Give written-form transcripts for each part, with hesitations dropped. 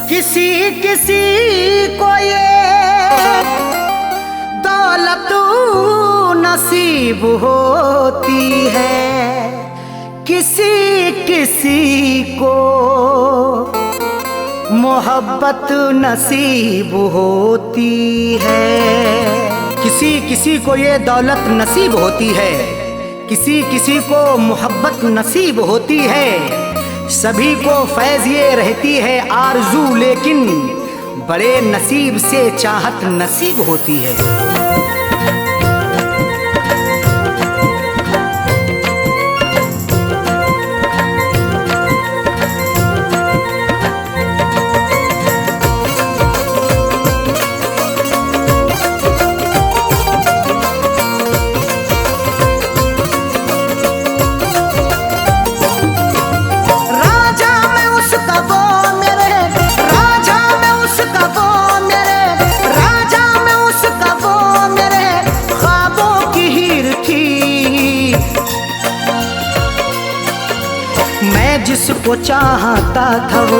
किसी किसी को ये दौलत नसीब होती है, किसी किसी को मोहब्बत नसीब होती है। किसी किसी को ये दौलत नसीब होती है, किसी किसी को मोहब्बत नसीब होती है। सभी को फैज़ ये रहती है आरज़ू, लेकिन बड़े नसीब से चाहत नसीब होती है। मैं जिसको चाहता था वो,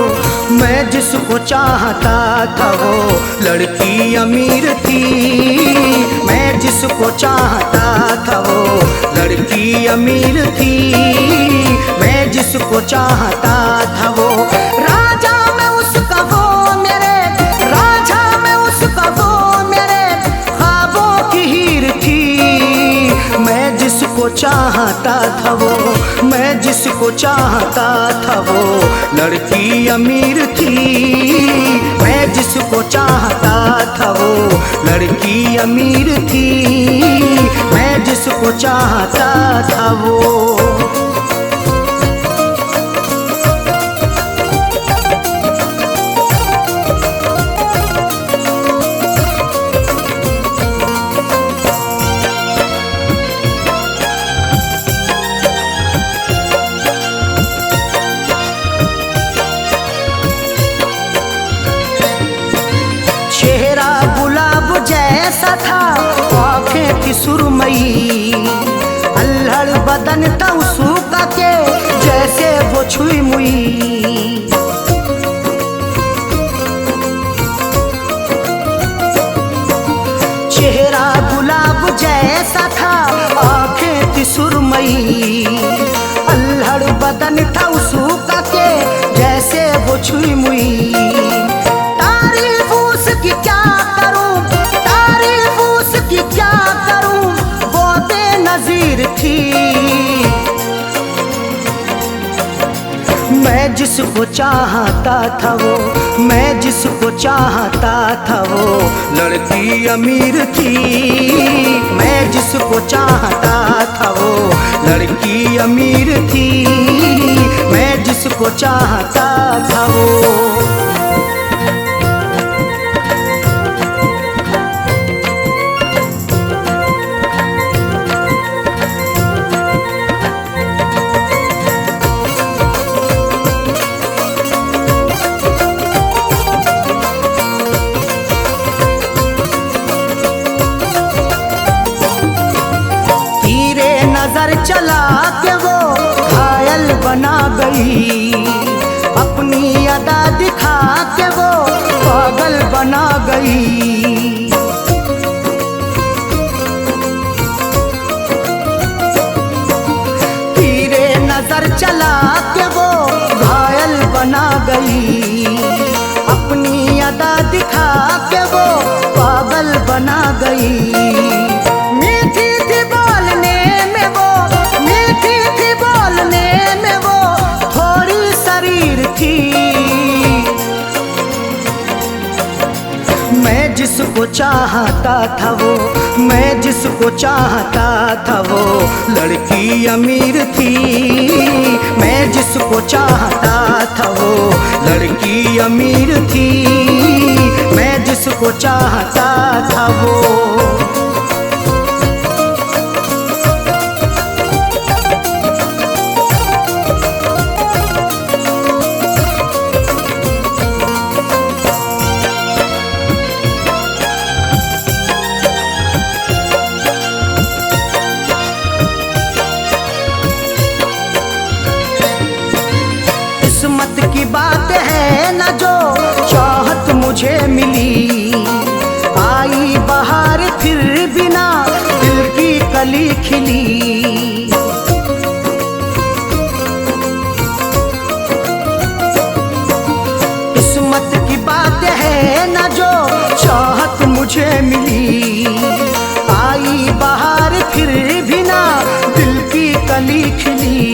मैं जिसको चाहता था वो लड़की अमीर थी। मैं जिसको चाहता था वो लड़की अमीर थी। मैं जिसको चाहता था वो राजा, मैं उसका वो मेरे राजा, मैं उसका वो मेरे ख्वाबों की हीर थी। मैं जिसको चाहता था वो, मैं जिसको चाहता था वो लड़की अमीर थी। मैं जिसको चाहता था वो लड़की अमीर थी। मैं जिसको चाहता था वो। जैसा था आँखें थी सुरमई, अल्हड़ बदन था उसका के जैसे वो छुई मुई। चेहरा गुलाब जैसा था, आँखें थी सुरमई, अल्हड़ बदन था उसका के जैसे वो छुई मुई। तारीफ उसकी क्या करूं, तारीफ उसकी क्या करूं, वो बेनज़ीर थी। मैं जिसको चाहता था वो, मैं जिसको चाहता था वो लड़की अमीर थी। मैं जिसको चाहता था वो लड़की अमीर थी। मैं जिसको चाहता था वो। नजर चला के वो घायल बना गई, अपनी अदा दिखा के वो पागल बना गई। तीरे नजर चला के वो घायल बना गई, अपनी अदा दिखा के वो पागल बना गई। मैं जिसको चाहता था वो, मैं जिसको चाहता था वो लड़की अमीर थी। मैं जिसको चाहता था वो लड़की अमीर थी। मैं जिसको चाहता था वो। किस्मत की बात है न जो मिली। किस्मत की बात है न जो चाहत मुझे मिली। आई बाहर फिर भी ना दिल की कली खिली।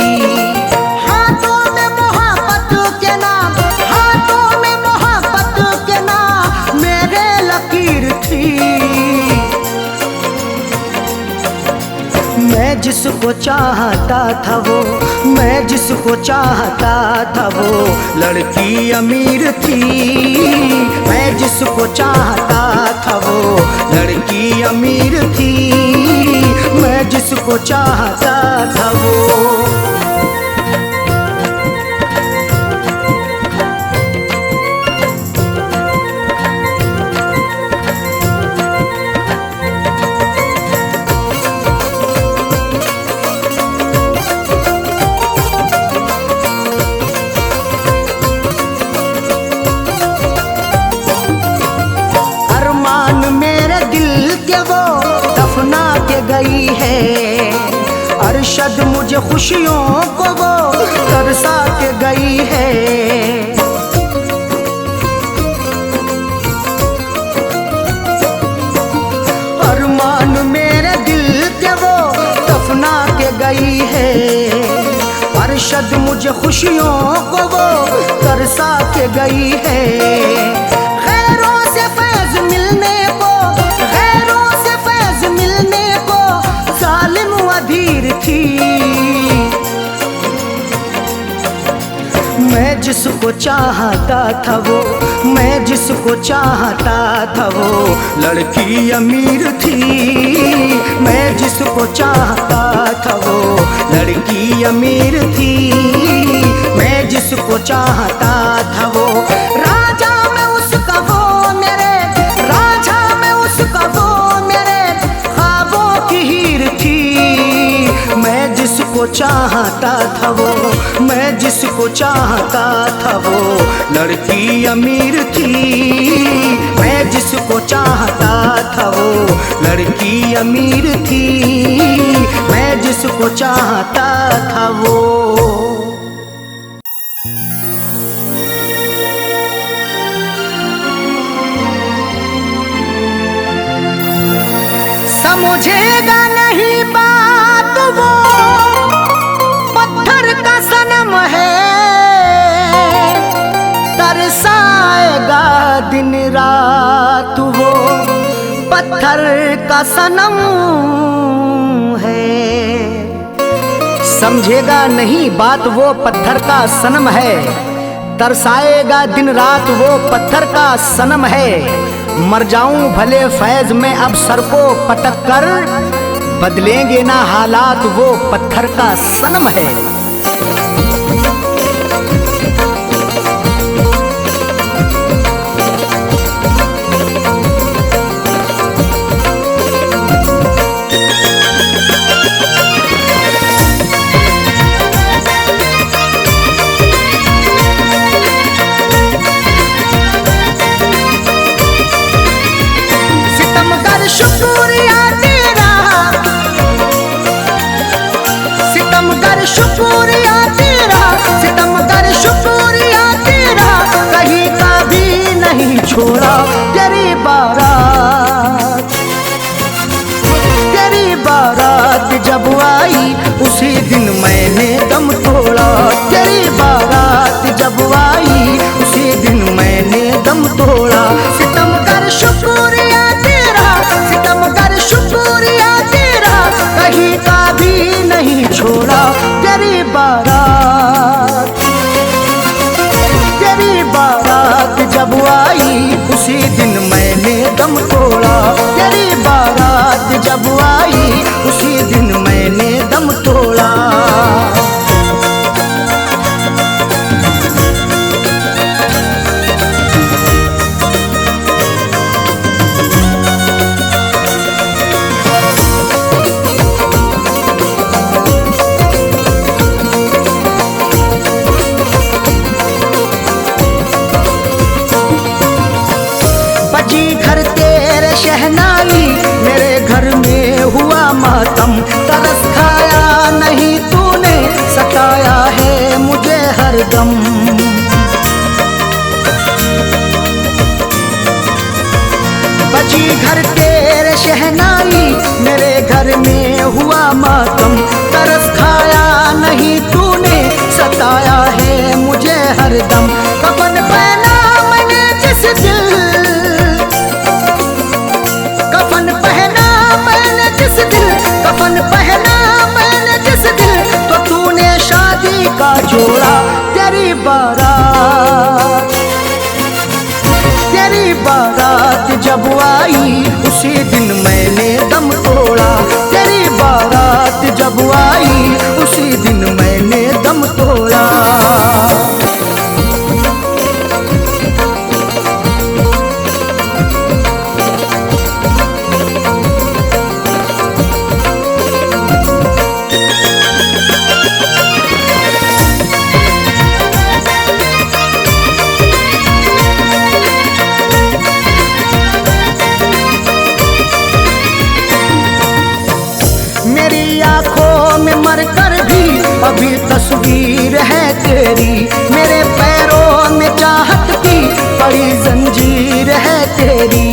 हाथों में मोहब्बत के नाम, हाथों में मोहब्बत के नाम मेरे लकीर थी। मैं जिसको चाहता था वो, मैं जिसको चाहता था वो लड़की अमीर थी। मैं जिसको चाहता था वो लड़की अमीर थी। मैं जिसको चाहता था वो। गई है अरशद मुझे खुशियों को वो तरसा के गई है। अरमान मेरे दिल के वो दफना के गई है। अरशद मुझे खुशियों को वो तरसा के गई है। खैरों से फैज मिलने को, खैरों से फैज मिलने को जालिम अधीर थी। मैं जिसको चाहता था वो, मैं जिसको चाहता था वो लड़की अमीर थी। मैं जिसको चाहता था वो लड़की अमीर थी। मैं जिसको चाहता था वो राजा में उसका वो मेरे, राजा में उसका वो मेरे ख्वाबों की हीर थी। मैं जिसको चाहता था वो, मैं जिसको चाहता था वो लड़की अमीर थी। मैं जिसको चाहता था वो लड़की अमीर थी। मैं जिसको चाहता था वो। समझेगा नहीं बात वो पत्थर का सनम है। तरसाएगा दिन रात वो पत्थर का सनम है। समझेगा नहीं बात वो पत्थर का सनम है। तरसाएगा दिन रात वो पत्थर का सनम है। मर जाऊं भले फैज में अब सर को पटक कर, बदलेंगे ना हालात वो पत्थर का सनम है। शुक्रिया तेरा, सितमगर शुक्रिया तेरा, सितमगर शुक्रिया तेरा, कहीं का भी नहीं छोड़ा तेरी बारात। तेरी बारात जब आई उसी दिन मैंने दम तोड़ा। तेरी बारात जब आई उसी दिन मैंने दम तोड़ा। सितमगर शुक्रिया तेरा, सितमगर शुक्रिया तेरा, कहीं का भी नहीं छोड़ा तेरी बारात। तेरी बारात जब आई उसी दिन मैंने दम तोड़ा। तेरी बारात जब आई उसी दिन मैंने दम तोड़ा। शहनाई मेरे घर में हुआ मातम। हरदम। बजी घर तेरे शहनाई, मेरे घर में हुआ मातम। तरस खाया नहीं तूने, सताया है मुझे हरदम। कफन पहना मैंने जिस दिल, कफन पहना मैंने जिस दिल, कफन पहना मैंने जिस दिल, तो तूने शादी का जोड़ा। तेरी बारात, तेरी बारात जब आई, उसी दिन मैंने दम तोड़ा। तेरी बारात जब आई, उसी दिन मैंने दम तोड़ा। मेरी आंखों में मरकर भी अभी तस्वीर है तेरी। मेरे पैरों में चाहत की बड़ी जंजीर है तेरी।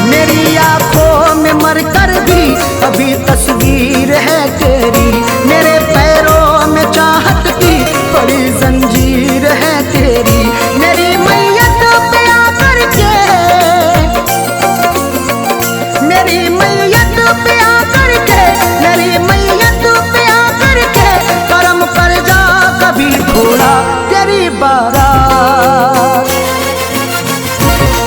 मेरी आंखों में मरकर भी अभी तस्वीर है तेरी। मेरे पैरों में चाहत की बड़ी जंजीर है तेरी। मेरी मैयत पे आकर के, मेरी मैयत पे आकर के, मेरी मैयत पे आकर के, करम कर जा कभी थोड़ा। तेरी बारात,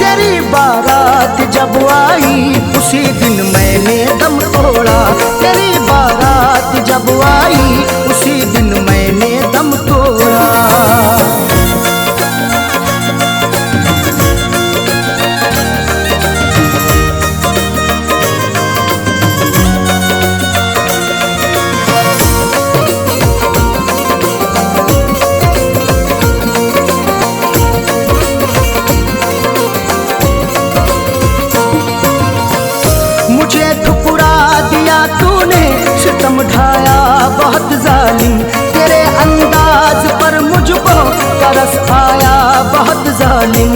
तेरी बारात जब आई, उसी दिन मैंने दम तोड़ा। तेरी बारात जब आई, उसी दिन मैंने दम तोड़ा। मुझे ठुकरा दिया तूने, सितम ढाया बहुत जालिम। तेरे अंदाज पर मुझको तरस आया बहुत जालिम।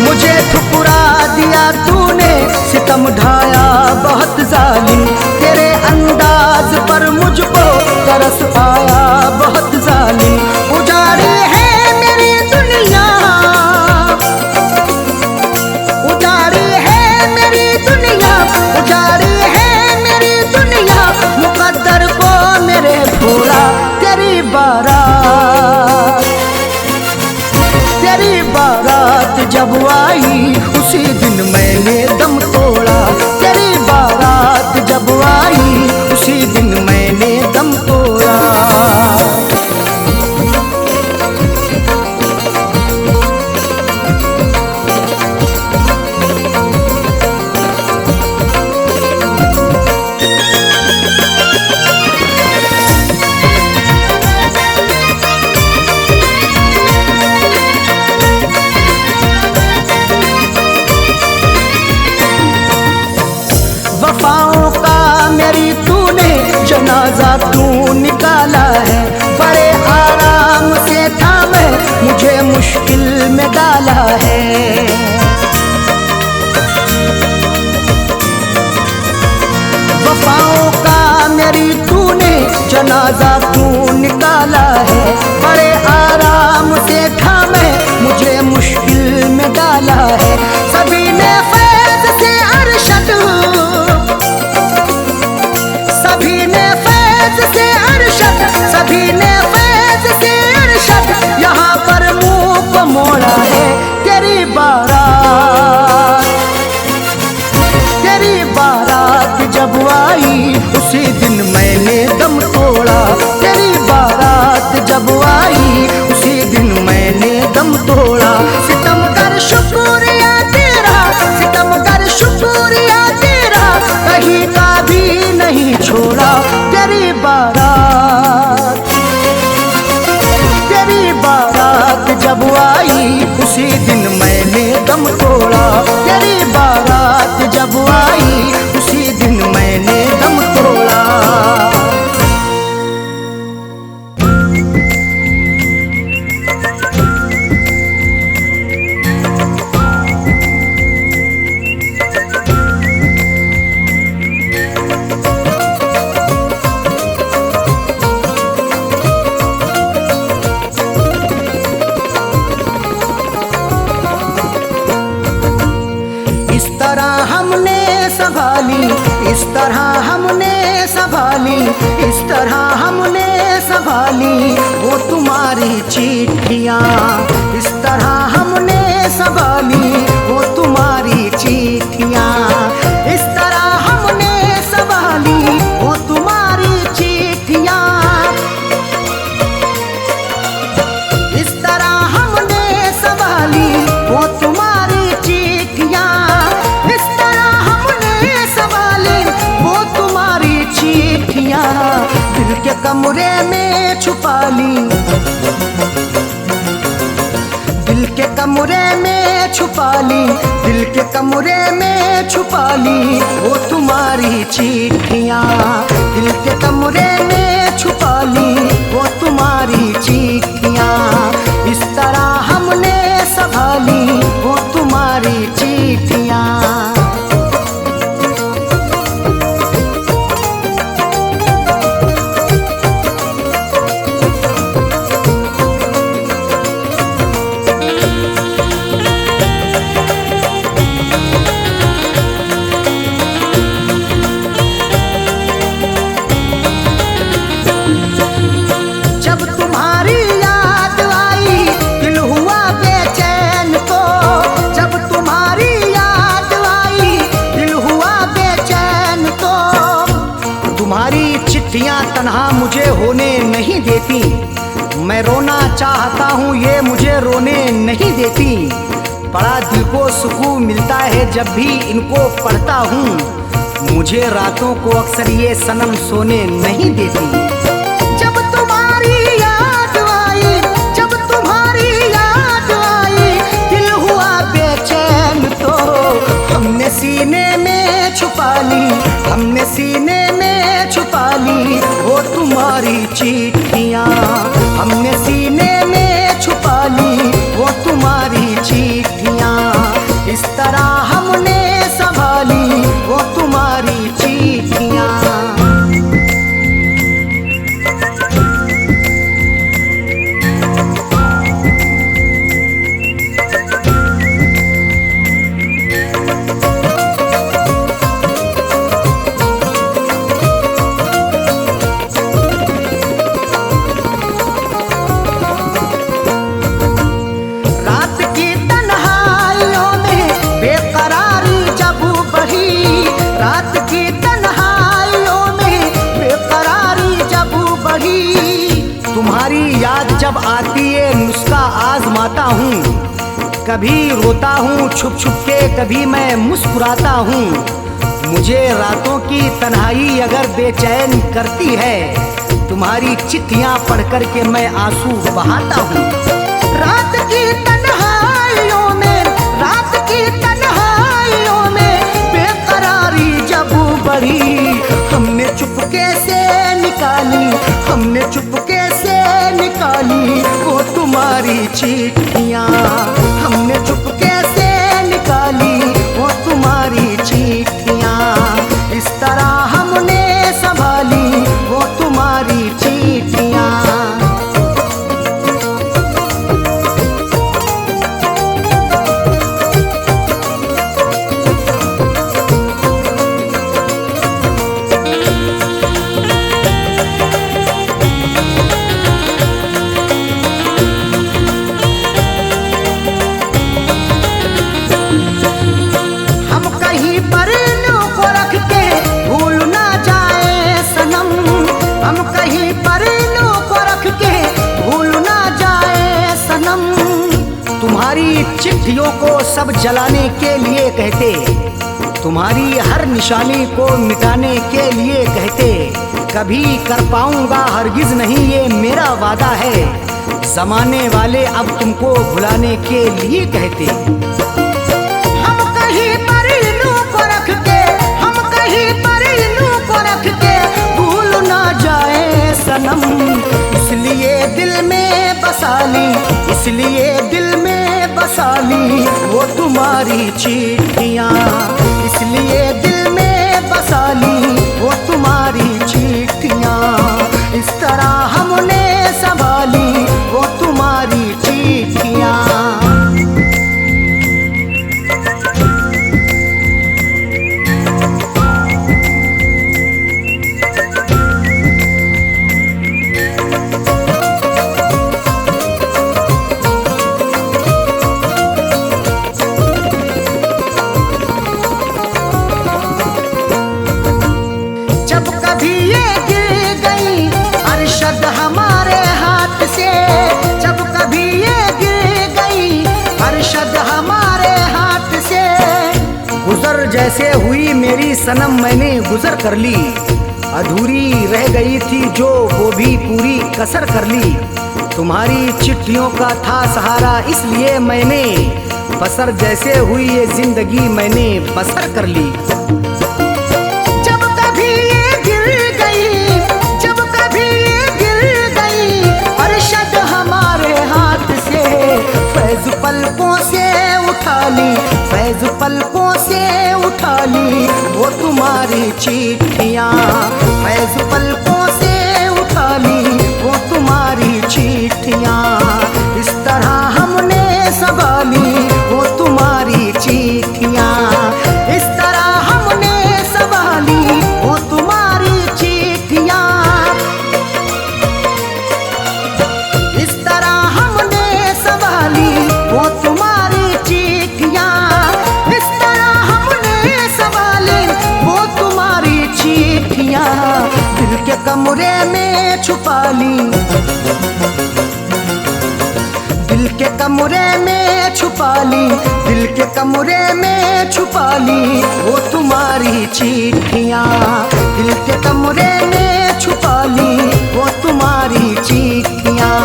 मुझे ठुकरा दिया तूने, सितम ढाया बहुत जालिम। तेरे अंदाज पर मुझको तरस आया बहुत जालिम। उजाड़ी है मेरी दुनिया, उजाड़ी है मेरी दुनिया, उजाड़ी है मेरी दुनिया, मुकद्दर को मेरे भोला। तेरी बारात, तेरी बारात जब आई, उसी दिन मैंने दम तोड़ा। तेरी बारात जब आई, उसी दिन मैंने दम तोड़ा। वफाओं का मेरी तूने जनाजा तू निकाला है। बड़े आराम से था मैं, मुझे मुश्किल में डाला है। वफाओं का मेरी तूने जनाजा तू निकाला है। बड़े आराम से था मैं, मुझे मुश्किल में डाला है। सभी ने फैज़ से अरशद, सभी ने फैज़ से अरशद, सभी ने फैज़ से अरशद, यहाँ पर मुंह को मोड़ा है। तेरी बारात, तेरी बारात जब आई, उसी दिन मैंने दम तोड़ा। तेरी बारात जब आई, उसी दिन मैंने दम तोड़ा। सितम कर शुक्रिया तेरा, सितम कर शुक्रिया तेरा, कहीं का भी नहीं छोड़ा। तेरी बारात, तेरी बारात जब आई, उसी दिन मैंने दम तोड़ा। तेरी बारात इस तरह हमने संभाली, इस तरह हमने संभाली वो तुम्हारी चिट्ठियाँ, इस तरह हमने संभाली वो तुम्हारी चिट्ठियाँ, इस तरह हमने संभाली वो तुम्हारी चिट्ठियाँ, इस तरह हमने संभाली वो तुम्हारी चिट्ठियाँ, इस तरह हमने संभाली वो तुम्हारी चिट्ठियाँ, दिल के कमरे में छुपा ली, दिल के कमरे में छुपा ली, दिल के कमरे में छुपा ली वो तुम्हारी चिट्ठियाँ, दिल के कमरे में छुपा ली वो तुम्हारी चिट्ठियाँ, इस तरह हमने संभाली वो तुम्हारी चिट्ठियाँ। जब तुम्हारी याद आई दिल हुआ बेचैन तो, जब तुम्हारी याद आई दिल हुआ बेचैन तो, तुम्हारी चिट्ठियाँ तन्हा मुझे होने नहीं देती, मैं रोना चाहता हूँ ये मुझे रोने नहीं देती, बड़ा दिल को सुकून मिलता है जब भी इनको पढ़ता हूँ, मुझे रातों को अक्सर ये सनम सोने नहीं देती। जब तुम्हारी याद आई, जब तुम्हारी याद आई दिल हुआ बेचैन तो, हमने सीने में छुपा ली, हमने सीने में छुपा ली वो तुम्हारी चिट्ठियाँ, हमने सीने में छुपा ली वो तुम्हारी चिट्ठियाँ, इस तरह हमने संभाली वो तुम्हारी चिट्ठियाँ। तुम्हारी याद जब आती है नुस्खा आजमाता हूँ, कभी रोता हूँ छुप छुप के, कभी मैं मुस्कुराता हूँ, मुझे रातों की तन्हाई अगर बेचैन करती है, तुम्हारी चिट्ठियाँ पढ़ कर के मैं आंसू बहाता हूँ। रात की तन्हाइयों में, रात की तन्हाइयों में बेकरारी जब बढ़ी, हमने चुपके से निकाली, हमने चुपके से निकाली वो तुम्हारी चिट्ठियाँ, हमने चुपके से निकाली वो तुम्हारी चिट्ठियाँ, इस तरह हमने संभाली वो तुम्हारी चिट्ठियाँ। तुम्हारी चिट्ठियों को सब जलाने के लिए कहते, तुम्हारी हर निशानी को मिटाने के लिए कहते, कभी कर पाऊंगा हरगिज नहीं ये मेरा वादा है, जमाने वाले अब तुमको भुलाने के लिए कहते। हम कहीं पर इन्हों को रख के, हम कहीं पर इन्हों को रख के भूल ना जाए सनम, इसलिए दिल में बसा ली, इसलिए दिल में बसा ली वो तुम्हारी चिट्ठियाँ, इसलिए दिल में बसा ली वो तुम्हारी चिट्ठियाँ, इस तरह हमने संभाली वो तुम्हारी चिट्ठियाँ। गुजर जैसे हुई मेरी सनम मैंने गुजर कर ली, अधूरी रह गई थी जो वो भी पूरी कसर कर ली। तुम्हारी चिट्ठियों का था सहारा इसलिए मैंने बसर जैसे हुई ये जिंदगी मैंने बसर कर ली। जब कभी ये गिर गई, जब कभी ये गिर गई अरशद हमारे हाथ से, फैज पलकों से उठा ली, फैज पलकों से उठा ली वो तुम्हारी चिट्ठियाँ, फैज पलकों से उठा ली वो तुम्हारी चिट्ठियाँ। इस तरह हमने संभाली वो तुम्हारी चिट्ठियाँ, इस तरह हमने संभाली वो तुम्हारी चिट्ठियाँ, इस तरह हमने संभाली वो तुम्हारी चिट्ठियाँ, इस तरह हमने संभाली वो तुम्हारी चिट्ठियाँ। दिल के कमरे में छुपा ली, दिल के कमरे में छुपा ली, दिल के कमरे में छुपा ली वो तुम्हारी चिट्ठियाँ, दिल के कमरे में छुपा ली वो तुम्हारी चिट्ठियाँ।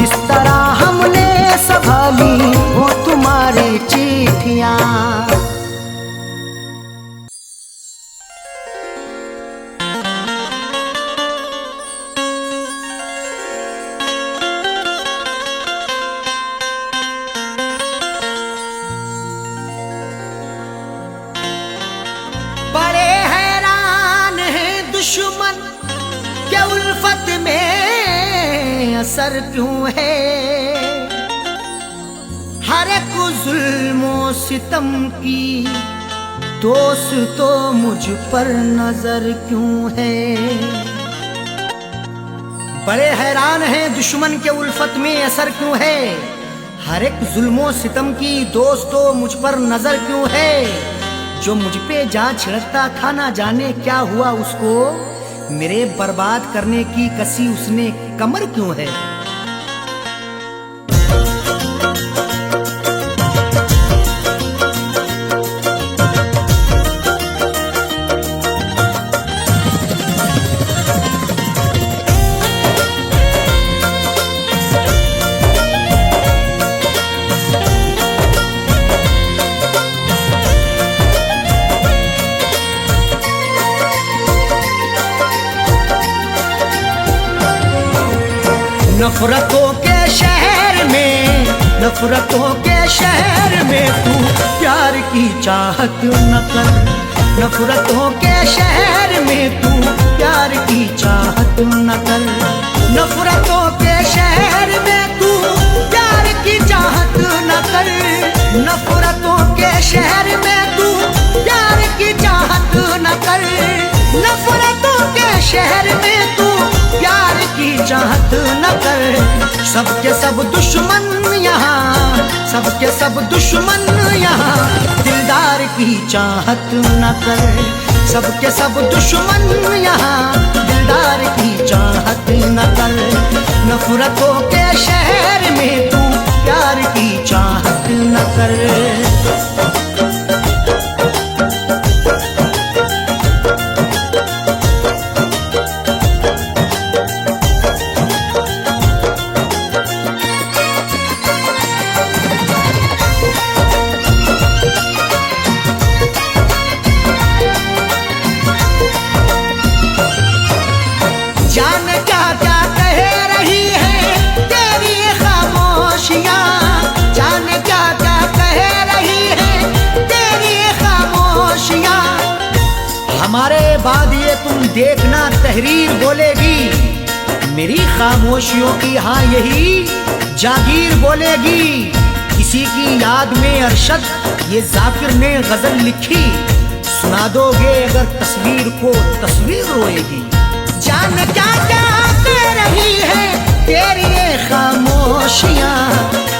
इस तरह हमने संभाली वो तुम्हारी चिट्ठियाँ। दुश्मन के उल्फत में असर क्यों है, हर एक जुल्मों सितम की दोस्त तो मुझ पर नजर क्यों है। बड़े हैरान हैं दुश्मन के उल्फत में असर क्यों है, हर एक जुल्मों सितम की दोस्त तो मुझ पर नजर क्यों है। जो मुझ पे जा छिड़कता था ना जाने क्या हुआ उसको, मेरे बर्बाद करने की कसी उसने कमर क्यों है। नफरतों के शहर में, नफरतों के शहर में तू प्यार की चाहत न कर, नफरतों के शहर में तू प्यार की चाहत न कर, नफरतों के शहर में तू प्यार की चाहत न कर, नफरतों के शहर में तू प्यार की चाहत न कर, नफरतों के शहर में तू प्यार की चाहत न कर। सबके सब दुश्मन यहाँ, सबके सब दुश्मन यहाँ दिलदार की चाहत न कर, सबके सब दुश्मन यहाँ दिलदार की चाहत न कर। नफरतों के शहर में तू प्यार की चाहत न कर। हमारे बाद ये तुम देखना तहरीर बोलेगी, मेरी खामोशियों की हाँ यही जागीर बोलेगी। किसी की याद में अरशद ये जाकिर ने गजल लिखी, सुना दोगे अगर तस्वीर को तस्वीर रोएगी। जान क्या क्या कह रही है तेरी ये खामोशियाँ,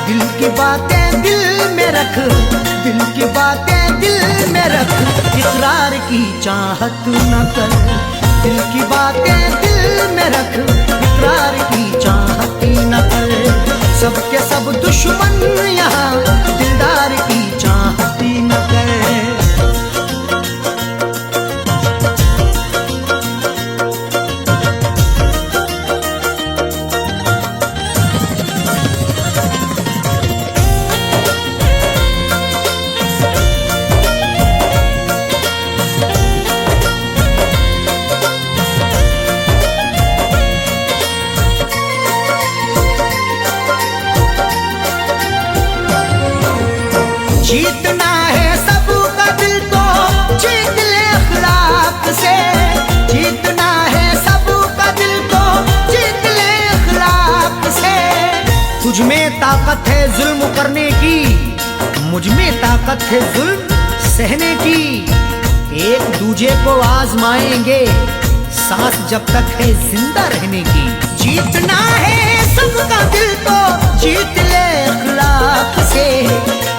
दिल की बातें दिल में रख, दिल की बातें दिल में रख, इकरार की चाहत न कर, दिल की बातें दिल में रख, इकरार की चाहत न कर। सबके सब दुश्मन यहाँ दिलदार की चाहत न कर। ताकत है जुल्म करने की, मुझ में ताकत है जुल्म सहने की। एक दूजे को आजमाएंगे सांस जब तक है जिंदा रहने की। जीतना है सबका दिल तो जीत ले अखलाक से,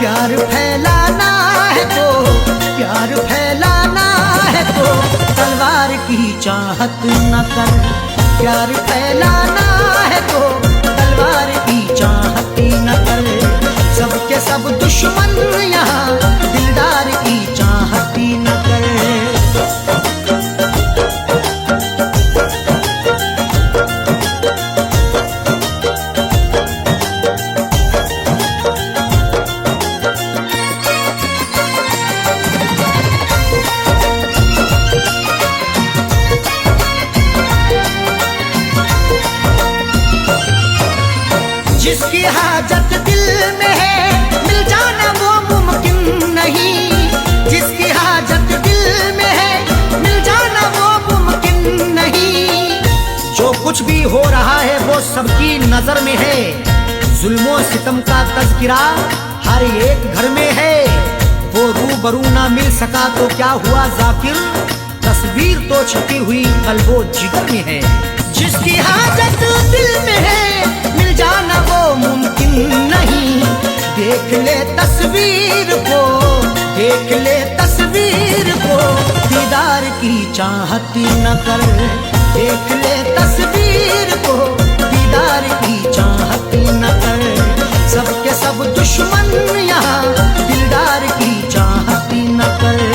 प्यार फैलाना है तो प्यार फैलाना है तो तलवार की चाहत न कर। प्यार फैलाना है तो तलवार की चाहत न कर। सबके सब दुश्मन यहाँ दिलदार की चाहत न कर। जिसकी हाजत दिल में है मिल जाना वो मुमकिन नहीं। जिसकी हाजत दिल में है मिल जाना वो मुमकिन नहीं। जो कुछ भी हो रहा है वो सबकी नजर में है। जुल्मों सितम का तज़किरा हर एक घर में है। वो रूबरू ना मिल सका तो क्या हुआ जाकिर, तस्वीर तो छपी हुई कल्बो जिगर में है। जिसकी हाजत दिल में है मिल जाना वो मुमकिन नहीं। देख ले तस्वीर को, देख ले तस्वीर को, दीदार की चाहत न कर। देख ले तस्वीर को, दीदार की चाहत न कर। सबके सब दुश्मन यहाँ दिलदार की चाहत न कर।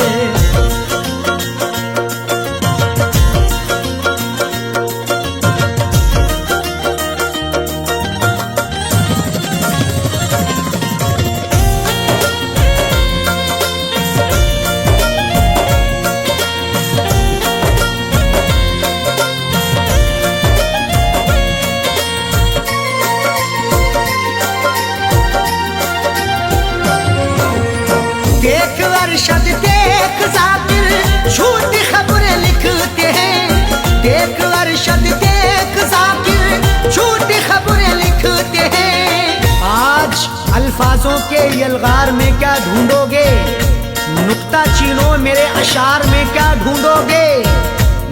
देख अरशद देख जाकिर झूठी खबरें लिखते हैं। देख अरशद देख जाकिर झूठी खबरें लिखते हैं। आज अल्फाजों के यलगार में क्या ढूंढोगे, नुक्ता चीनो मेरे अशार में क्या ढूंढोगे।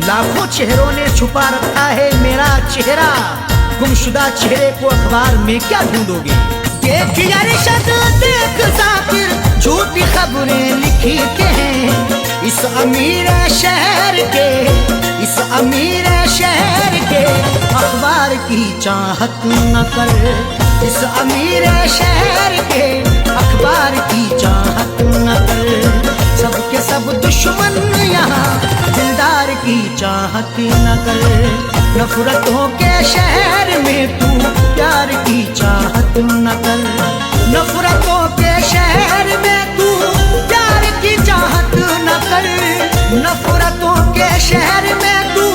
लाखों चेहरों ने छुपा रखा है मेरा चेहरा, गुमशुदा चेहरे को अखबार में क्या ढूंढोगे। देख अरशद देख जाकिर झूठी खबरें लिखते हैं। इस अमीर शहर के, इस अमीर शहर के अखबार की चाहत न कर। इस अमीर शहर के अखबार की चाहत न कर। सबके सब दुश्मन यहाँ दिलदार की चाहत न कर। नफरतों के शहर में तू प्यार की चाहत न कर। नफरतों के शहर में तू प्यार की चाहत न कर। नफरतों के शहर में तू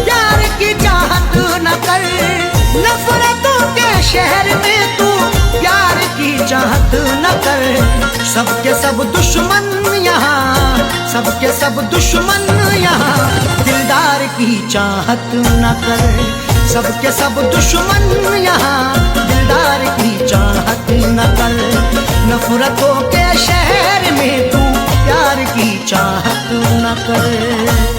प्यार की चाहत न कर। नफरतों के शहर में तू प्यार की चाहत न कर। सबके सब दुश्मन यहाँ, सबके सब दुश्मन यहाँ दिलदार की चाहत न कर। सबके सब दुश्मन यहाँ दिलदार की चाहत न कर। नफरतों के शहर में तू प्यार की चाहत न कर।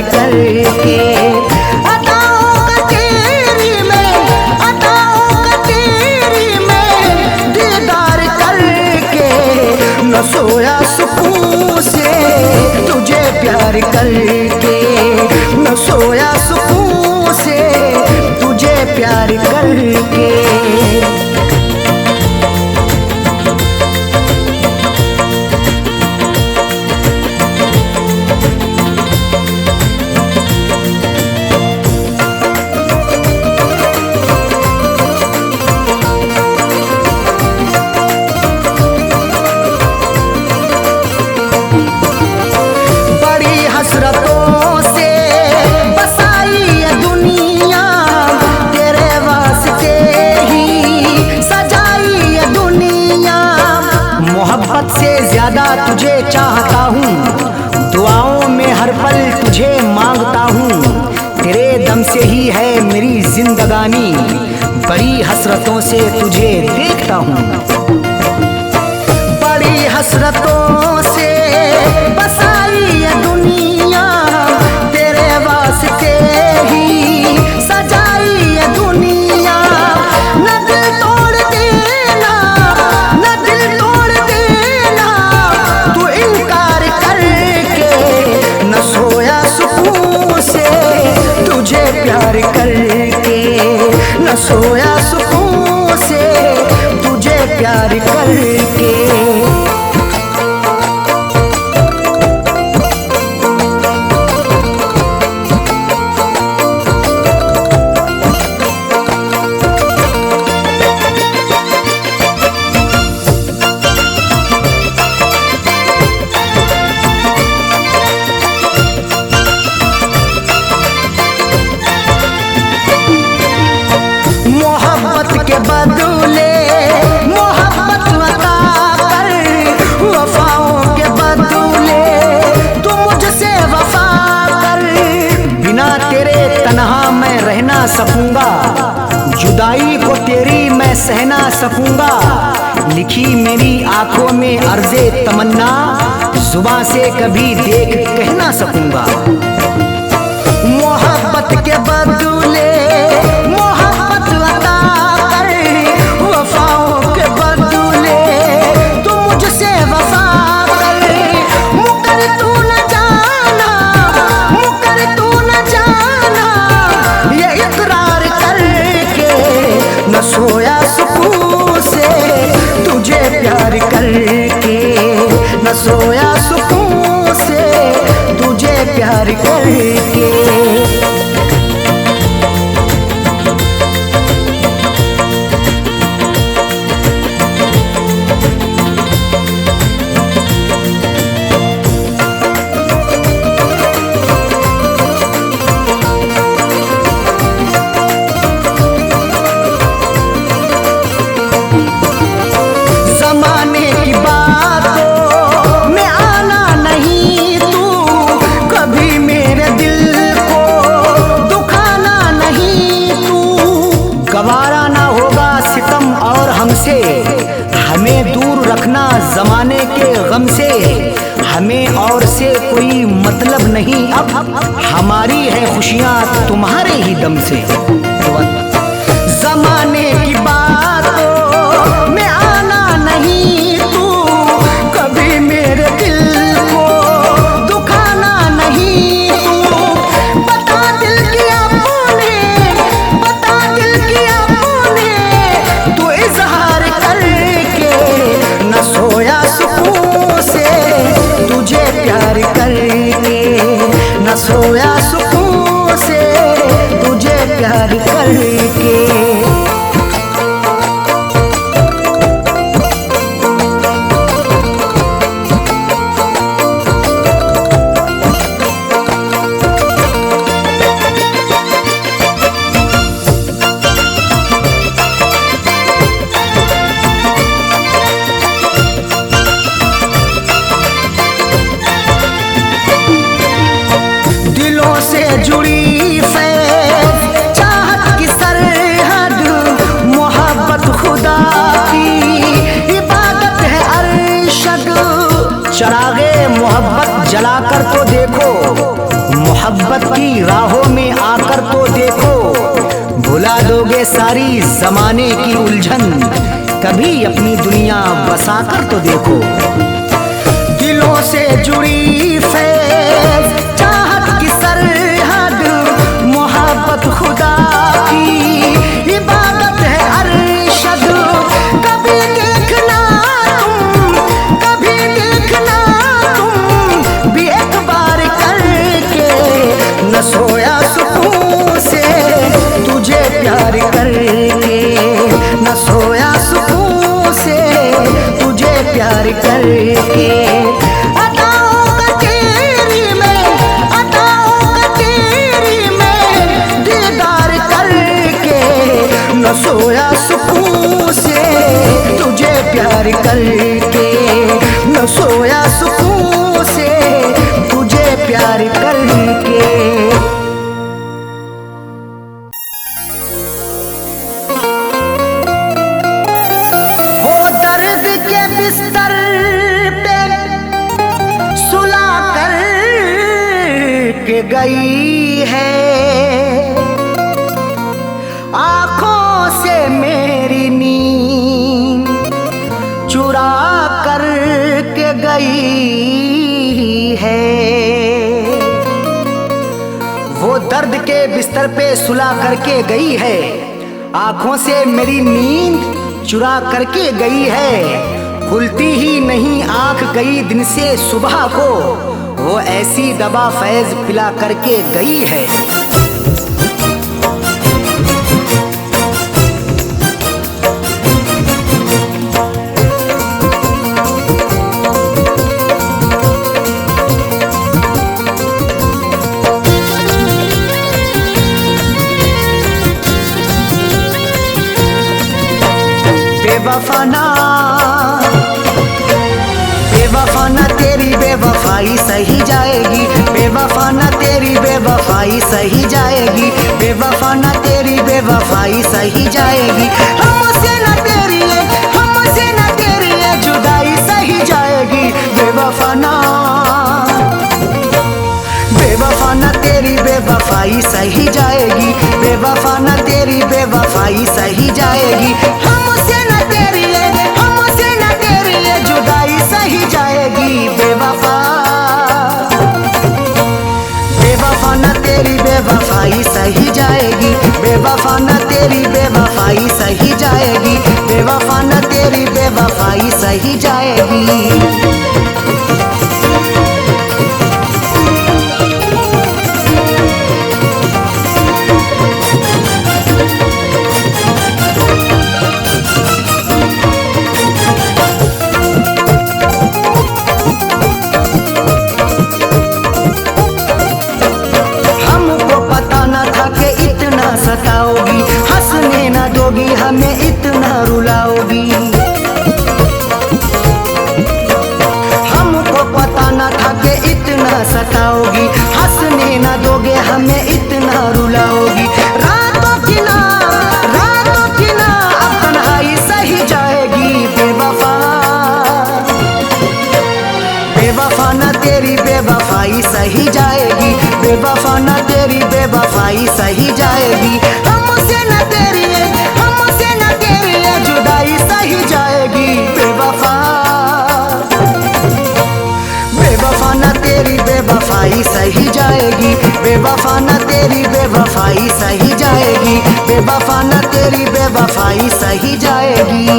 करके अदाओं का तेरी में, अदाओं का तेरी में दीदार करके न सोया सुकून से तुझे प्यार करके, न सोया सुकून से तुझे प्यार करके। ही है मेरी जिंदगानी, बड़ी हसरतों से तुझे देखता हूँ। बड़ी हसरतों से बसाई ये दुनिया, तेरे वास्ते ही सजाई ये दुनिया। न दिल तोड़ देना, न दिल तोड़ देना, तू इनकार करके न सोया सुकून से तुझे प्यार करके, न सोया सुकून से तुझे प्यार करके। मोहब्बत के बदले मोहब्बत अता कर, वफाओं के बदले तू मुझसे वफा कर। बिना तेरे तन्हा मैं रह ना सकूंगा, जुदाई को तेरी मैं सह ना सकूंगा। लिखी मेरी आंखों में अर्ज़े तमन्ना, जुबां से कभी देख कह ना सकूंगा। मोहब्बत के बदले मोहब्बत अता कर, वफाओं के बदले तू मुझसे वफा कर। मुकर तू न जाना, मुकर तू न जाना, ये इकरार करके न सोया सुकून से तुझे प्यार करके, न सोया सुकून से तुझे प्यार करके। जमाने की बातों में आना नहीं तू, कभी मेरे दिल को दुखाना नहीं तू। गवारा ना होगा सितम और हमसे, हमें दूर रखना जमाने के गम से। हमें और से कोई मतलब नहीं अब, हमारी है खुशियाँ तुम्हारे ही दम से। जमाने की बातों में आना नहीं तू, कभी मेरे दिल को दुखाना नहीं तू। बता दिल किया तूने, बता दिल किया तूने, तू इजहार करके न सोया सुकून से तुझे प्यार करके, न सोया सुकून से तुझे प्यार करके। दिलों से जुड़ी फैज़ चाहत की सरहद, मोहब्बत खुदा की इबादत है अरशद। चरागे मोहब्बत जलाकर तो देखो, मोहब्बत की राहों में आकर तो देखो। भुला दोगे सारी जमाने की उलझन, कभी अपनी दुनिया बसाकर तो देखो। दिलों से जुड़ी फैज़ चाहत की सरहद, मोहब्बत खुदा की इबादत है अरशद। कभी देखना तुम, कभी देखना तुम भी एक बार करके, न सोया सुकून से तुझे प्यार करके, न सोया सुकून से तुझे प्यार करके। अदाओं का के गई है, आंखों से मेरी नींद चुरा कर के गई है। वो दर्द के बिस्तर पे सुला करके गई है, आंखों से मेरी नींद चुरा करके गई है। खुलती ही नहीं आंख गई दिन से सुबह को, वो ऐसी दवा फैज पिला करके गई है। बेवफाना बेवफाना तेरी बेवफाई सही जाएगी, बेवफाना तेरी बेवफाई सही जाएगी, बेवफाना तेरी बेवफाई सही जाएगी। हमसे न तेरी जुदाई सही जाएगी। बेवफाना बेवफाना तेरी बेवफाई सही जाएगी, बेवफाना तेरी बेवफाई सही जाएगी। हमसे न तेरी जुदाई सही जाएगी। बेवफा बेवफाना तेरी बेवफाई सही जाएगी, बेवफाना तेरी बेवफाई सही जाएगी, बेवफाना तेरी बेवफाई सही जाएगी। सताओगी, हंसने न दोगी, हमें इतना रुलाओगी। हमको पता न था कि इतना सताओगी, हंसने न दोगे, हमें इतना रुलाओगी। रातों की ना अब तन्हाई सही जाएगी। बेवफा बेवफाना तेरी बेवफाई सही जाएगी, बेवफाना तेरी बेवफाई सही जाएगी। हमसे न तेरी जुदाई सही जाएगी। बेवफा बेवफाना तेरी बेवफाई सही जाएगी, बेवफाना तेरी बेवफाई सही जाएगी, बेवफाना तेरी बेवफाई सही जाएगी।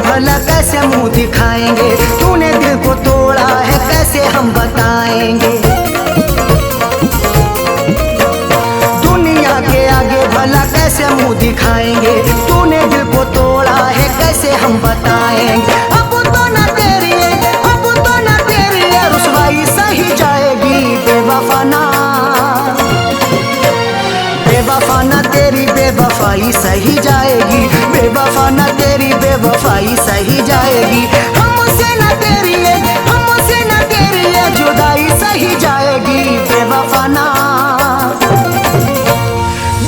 भला कैसे मुंह दिखाएंगे, तूने दिल को तोड़ा है कैसे हम बताएंगे। दुनिया के आगे भला कैसे मुंह दिखाएंगे, तूने दिल को तोड़ा है कैसे हम बताएंगे। अब तो न तेरी रुसवाई सही जाएगी। बेवफाना बेवफाना तेरी बेवफाई सही जाएगी, बेवफाना तेरी बेवफाई सही जाएगी। हमसे न तेरी जुदाई सही जाएगी। बेवफाना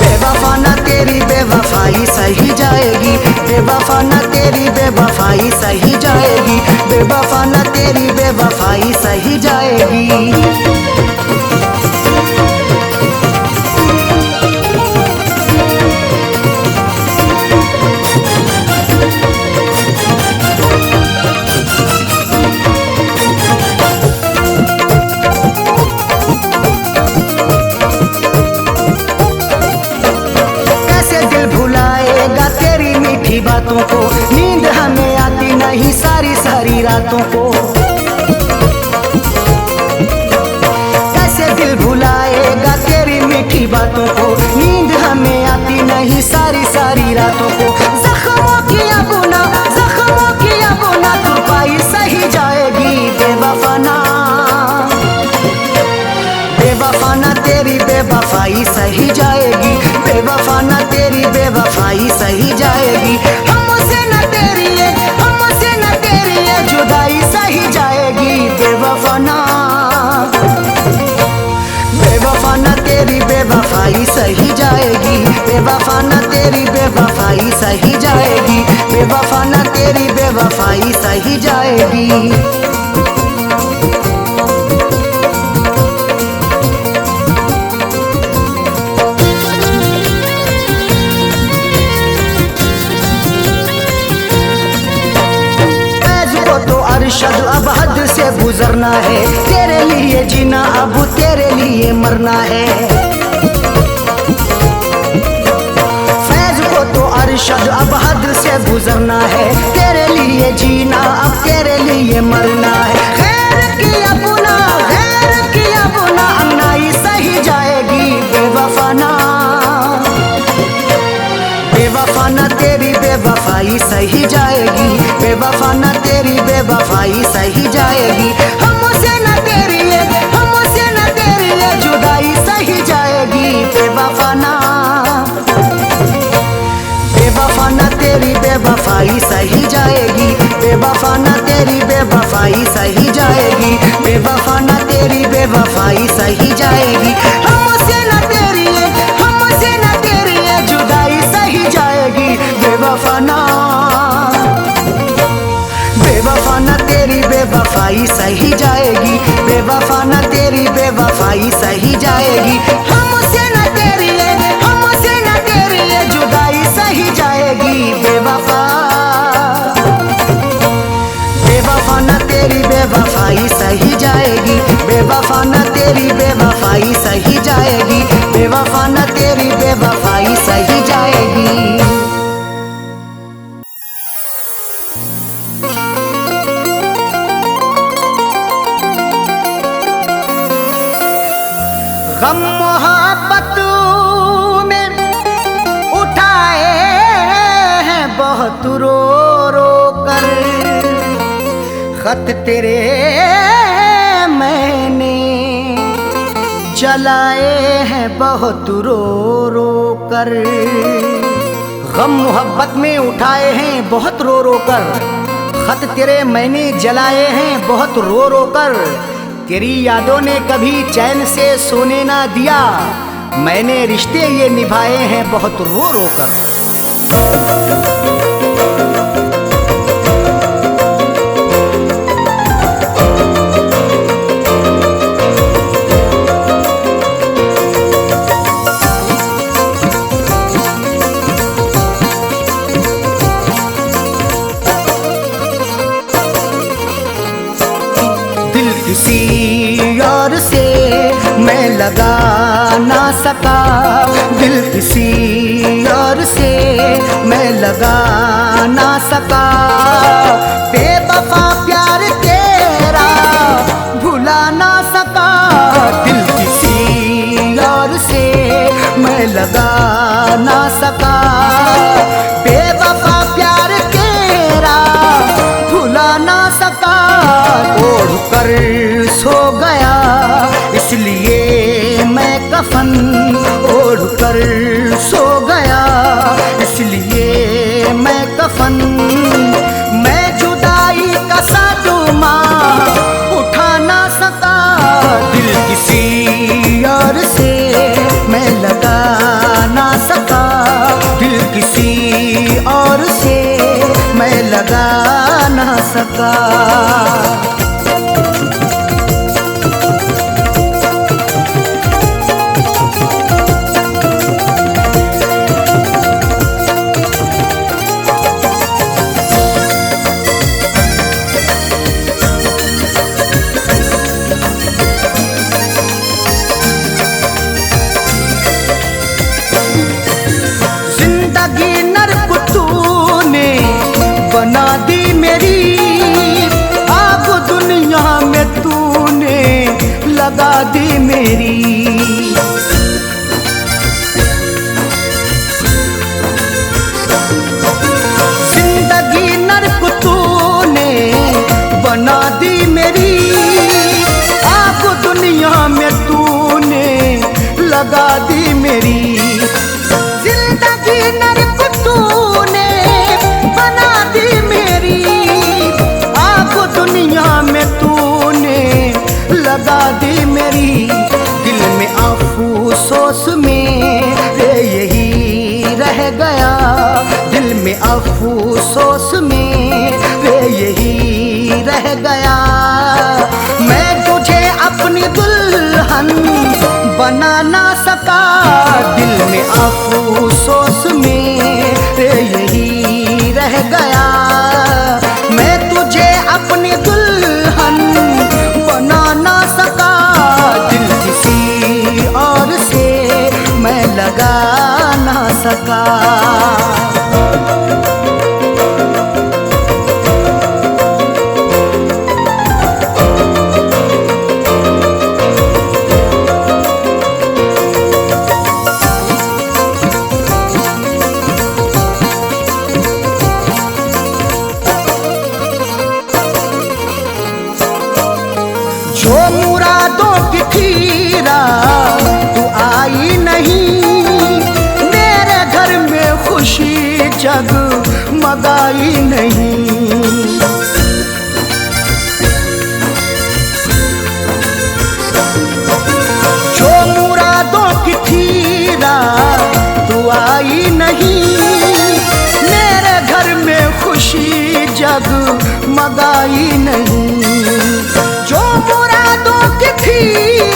बेवफाना तेरी बेवफाई सही जाएगी, बेवफाना तेरी बेवफाई सही जाएगी, बेवफाना तेरी बेवफाई सही जाएगी। बातों को नींद हमें आती नहीं सारी रातों को। कैसे दिल भुलाएगा तेरी मीठी बातों को, नींद हमें आती नहीं सारी रातों को। जख्मों की अब ना तुरपाई सही जाएगी। बेवफाना बेवफाना तेरी बेवफाई सही जाएगी, बेवफाना तेरी बेवफाई सही जाएगी। हमसे न तेरी जुदाई सही जाएगी। बेवफाना बेवफाना बेवफाई सही जाएगी, बेवफा न तेरी बेवफाई सही जाएगी, बेवफा न तेरी बेवफाई सही जाएगी। अरशद अब हद से गुजरना है, तेरे लिए जीना अब तेरे लिए मरना है। फैज को तो अरशद अब हद से गुजरना है, तेरे लिए जीना अब तेरे लिए मरना है। खैर की अपना खैर की अपना अन्नाई सही जाएगी, बेवफा ना बेवफा न तेरी बेवफाई सही जाएगी, बेवफा न तेरी बेवफाई सही जाएगी। हमसे न तेरी ये जुदाई सही जाएगी, बेवफा न तेरी बेवफाई सही जाएगी, बेवफा न तेरी बेवफाई सही जाएगी, बेवफा न तेरी बेवफाई सही जाएगी। हमसे न तेरी ये जुदाई सही जाएगी, बेवफा न तेरी बेवफाई सही जाएगी, बेवफा न तेरी बेवफाई सही जाएगी। हमसे न तेरी ये जुदाई सही जाएगी, बेवफा न तेरी बेवफाई सही जाएगी, बेवफा न तेरी बेवफाई सही जाएगी, बेवफा न तेरी बेवफाई सही जाएगी। गम मोहब्बत में उठाए हैं बहुत रो रो कर, खत तेरे मैंने जलाए हैं बहुत रो रो कर। गम मोहब्बत में उठाए हैं बहुत रो रो कर, खत तेरे मैंने जलाए हैं बहुत रो रो कर। तेरी यादों ने कभी चैन से सोने ना दिया, मैंने रिश्ते ये निभाए हैं बहुत रो रो कर। किसी और से मैं लगा ना सका, दिल किसी और से मैं लगा ना सका। बेवफा प्यार तेरा भुला ना सका, दिल किसी और से मैं लगा ना सका। बेवफा प्यार तेरा भुला ना सका। ओढ़ कर सो गया इसलिए मैं कफन, ओढ़ कर सो गया इसलिए मैं कफन। मैं जुदाई का सादुमा उठा ना सका, दिल किसी और से मैं लगा ना सका। दिल किसी और से मैं लगा ना सका। बना दी मेरी आग दुनिया में तूने लगा दी मेरी। जिंदगी नर्क तूने बना दी मेरी, आग दुनिया में तूने लगा दी मेरी। जिंदगी नर्क तूने बना दी मेरी, आग दुनिया में तूने लगा दी मेरी। दिल में अफसोस में बना ना सका, दिल में अफसोस मेरे यही रह गया। मैं तुझे अपनी दुल्हन बना ना सका, दिल किसी और से मैं लगा ना सका। जो मुरादों की थी रात तू आई नहीं, मेरे घर में खुशी जगमगाई नहीं। जो मुरादों की थी रात तू आई नहीं, मेरे घर में खुशी जगमगाई नहीं। जो मुरादों की थी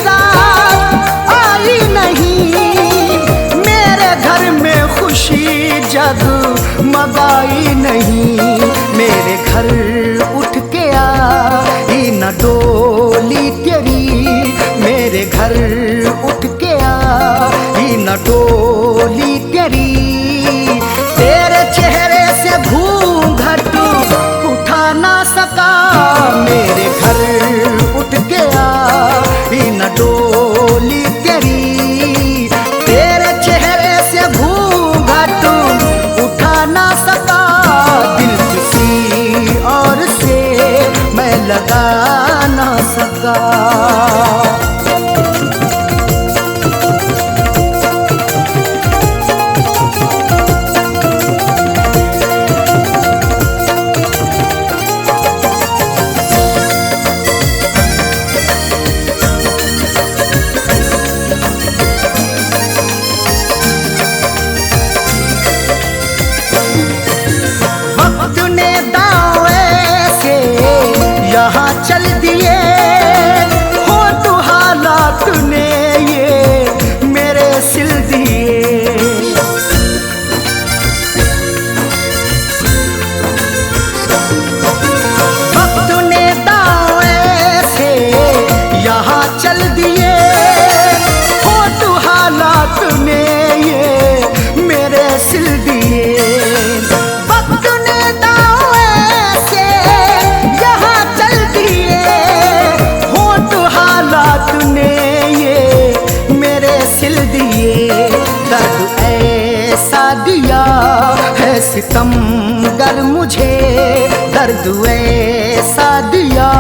रात आई नहीं, मेरे घर में खुशी जगमगाई नहीं। मेरे घर उठ के आई न डोली तेरी, मेरे घर उठ के आई न डोली तेरी। तेरे चेहरे से घूंघट उठा ना सका, मेरे घर उठ के आई न डोली तेरी। तेरे चेहरे से घूंघट उठा ना सका, दिल किसी और से मैं लगा ना सका। यहाँ चल दिए हो तो हालात ने ये मेरे सिल दिए। वक्त ने दाव ऐसे यहाँ चल दिए हो तो हालात ने ये मेरे सिल दिए। वक्त ने दाव ऐसे यहाँ चल दिए हो तो हालात ने ये मेरे सिल दिए। दर्द ऐसा दिया है सितमगर मुझे, दर्द ऐसा दिया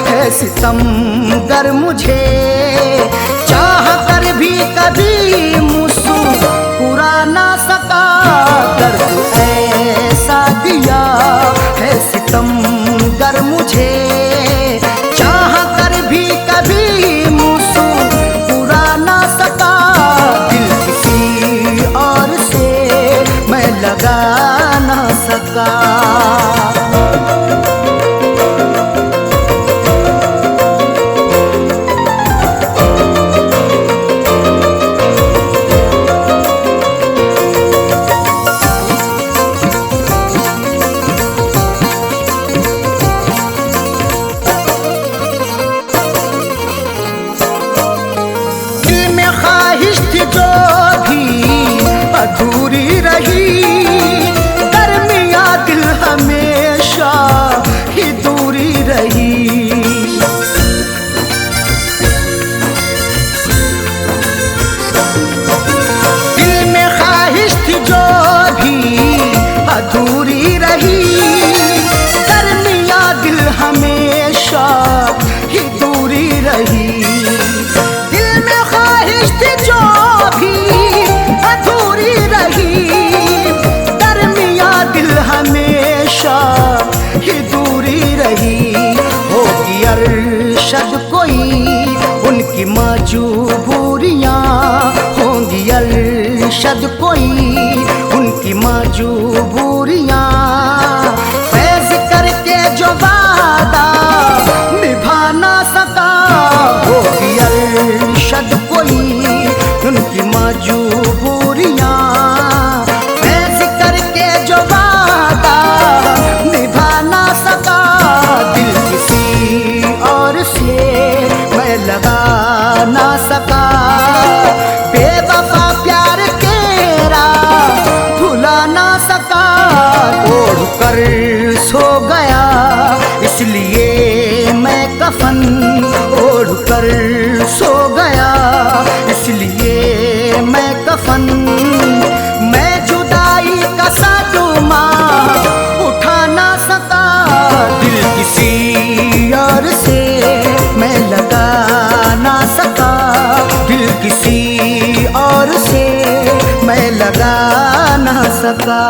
है सितमगर मुझे। चाह कर भी कभी मुस्कुरा ना सका, दर्द ऐसा दिया है सितमगर मुझे। चाह कर भी कभी मुस्कुरा ना सका, दिल किसी और से मैं लगा ना सका। ख्वाहिश थी जो भी अधूरी रही, दरमिया दिल हमेशा ही दूरी रही। दिल में ख्वाहिश थी जो भी अधूरी रही, दरमिया दिल हमेशा ही दूरी रही। जो भी अधूरी रही, दरमिया दिल हमेशा ही दूरी रही। होगी अरशद कोई उनकी मजबूरियाँ, होंगी अरशद कोई उनकी मजबूरियाँ। फैज करके जो वादा निभा ना सका, होगी अरशद कोई ना सका। बेवफा प्यार तेरा भुला ना सका। ओढ़ कर सो गया इसलिए मैं कफन ओढ़ कर सो गया इसलिए मैं कफन। मैं जुदाई का सदमा उठा ना सका। दिल किसी और से मैं लगा ना सका। दिल किसी और से मैं लगा ना सका।